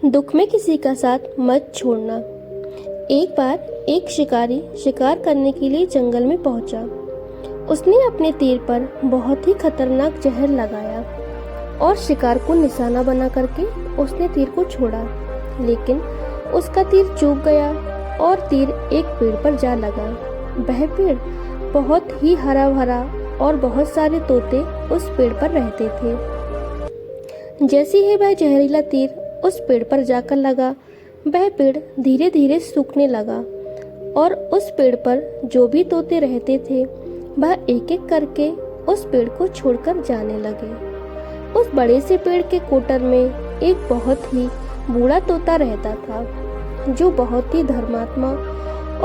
दुख में किसी का साथ मत छोड़ना। एक बार एक शिकारी शिकार करने के लिए जंगल में पहुंचा। उसने अपने तीर पर बहुत ही खतरनाक जहर लगाया और शिकार को निशाना बना करके उसने तीर को छोड़ा, लेकिन उसका तीर चूक गया और तीर एक पेड़ पर जा लगा। वह पेड़ बहुत ही हरा भरा और बहुत सारे तोते उस पेड़ पर रहते थे। जैसे ही वह जहरीला तीर उस पेड़ पर जाकर लगा, वह पेड़ धीरे धीरे सूखने लगा और उस पेड़ पर जो भी तोते रहते थे वह एक एक करके उस पेड़ को छोड़कर जाने लगे। उस बड़े से पेड़ के कोटर में एक बहुत ही बूढ़ा तोता रहता था, जो बहुत ही धर्मात्मा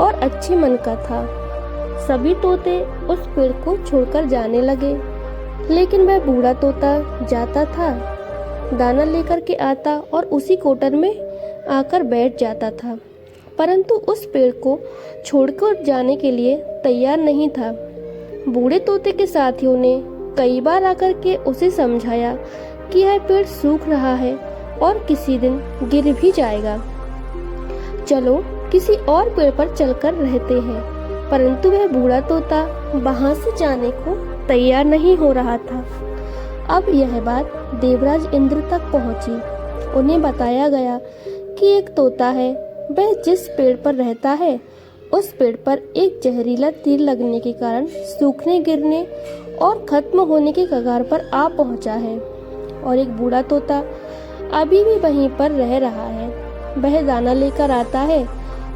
और अच्छे मन का था। सभी तोते उस पेड़ को छोड़कर जाने लगे, लेकिन वह बूढ़ा तोता जाता था, दाना लेकर के आता और उसी कोटर में आकर बैठ जाता था, परंतु उस पेड़ को छोड़कर जाने के लिए तैयार नहीं था। बूढ़े तोते के साथियों ने कई बार आकर के उसे समझाया कि यह पेड़ सूख रहा है और किसी दिन गिर भी जाएगा, चलो किसी और पेड़ पर चलकर रहते हैं, परंतु वह बूढ़ा तोता वहां से जाने को तैयार नहीं हो रहा था। अब यह बात देवराज इंद्र तक पहुंची। उन्हें बताया गया कि एक तोता है, वह जिस पेड़ पर रहता है उस पेड़ पर एक जहरीला तीर लगने के कारण सूखने, गिरने और खत्म होने के कगार पर आ पहुंचा है, और एक बूढ़ा तोता अभी भी वहीं पर रह रहा है। वह दाना लेकर आता है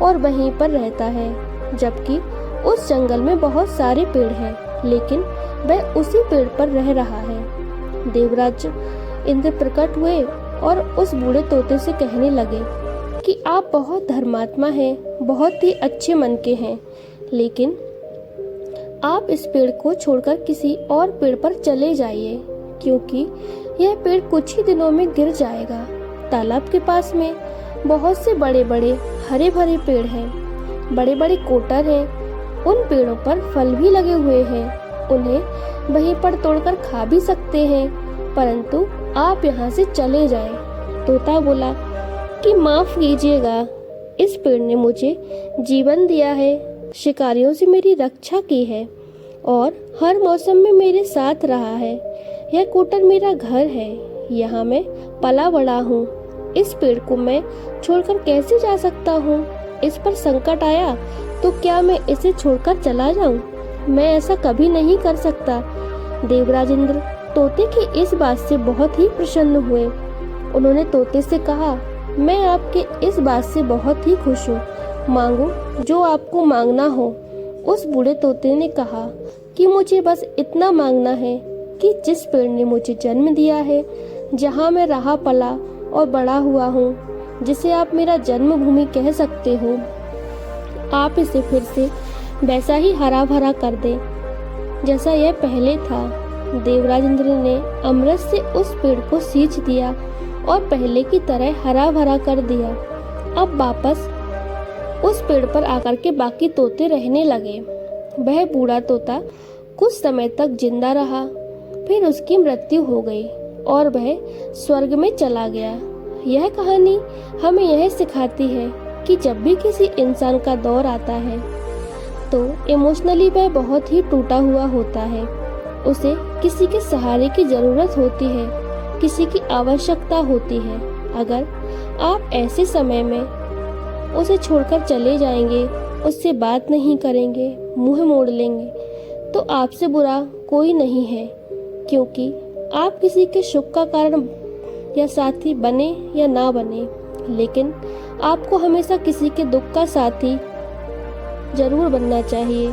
और वहीं पर रहता है, जबकि उस जंगल में बहुत सारे पेड़ हैं, लेकिन वह उसी पेड़ पर रह रहा है। देवराज इंद्र प्रकट हुए और उस बूढ़े तोते से कहने लगे कि आप बहुत धर्मात्मा हैं, बहुत ही अच्छे मन के हैं, लेकिन आप इस पेड़ को छोड़कर किसी और पेड़ पर चले जाइए, क्योंकि यह पेड़ कुछ ही दिनों में गिर जाएगा। तालाब के पास में बहुत से बड़े बड़े हरे भरे पेड़ हैं, बड़े बड़े कोटर हैं, उन पेड़ों पर फल भी लगे हुए हैं, उन्हें वहीं पर तोड़कर खा भी सकते हैं, परंतु आप यहाँ से चले जाएं। तोता बोला कि माफ कीजिएगा, इस पेड़ ने मुझे जीवन दिया है, शिकारियों से मेरी रक्षा की है और हर मौसम में मेरे साथ रहा है। यह कोटर मेरा घर है, यहाँ मैं पला बड़ा हूँ। इस पेड़ को मैं छोड़कर कैसे जा सकता हूँ? इस पर संकट आया तो क्या मैं इसे छोड़कर चला जाऊं? मैं ऐसा कभी नहीं कर सकता। देवराज इंद्र तोते की इस बात से बहुत ही प्रसन्न हुए। उन्होंने तोते से कहा, मैं आपके इस बात से बहुत ही खुश हूँ, मांगो जो आपको मांगना हो। उस बूढ़े तोते ने कहा कि मुझे बस इतना मांगना है कि जिस पेड़ ने मुझे जन्म दिया है, जहाँ मैं रहा पला और बड़ा हुआ हूँ, जिसे आप मेरा जन्मभूमि कह सकते हो, आप इसे फिर से वैसा ही हरा भरा कर दें जैसा यह पहले था। देवराज इंद्र ने अमृत से उस पेड़ को सींच दिया और पहले की तरह हरा भरा कर दिया। अब वापस उस पेड़ पर आकर के बाकी तोते रहने लगे। वह बूढ़ा तोता कुछ समय तक जिंदा रहा, फिर उसकी मृत्यु हो गई और वह स्वर्ग में चला गया। यह कहानी हमें यह सिखाती है कि जब भी किसी इंसान का दौर आता है तो इमोशनली वह बहुत ही टूटा हुआ होता है, उसे किसी के सहारे की जरूरत होती है, किसी की आवश्यकता होती है। अगर आप ऐसे समय में उसे छोड़कर चले जाएंगे, उससे बात नहीं करेंगे, मुंह मोड़ लेंगे, तो आपसे बुरा कोई नहीं है, क्योंकि आप किसी के सुख का कारण या साथी बने या ना बने, लेकिन आपको हमेशा किसी के दुख का साथी जरूर बनना चाहिए।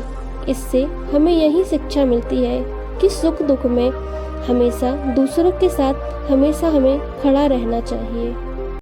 इससे हमें यही शिक्षा मिलती है कि सुख दुख में हमेशा दूसरों के साथ हमेशा हमें खड़ा रहना चाहिए।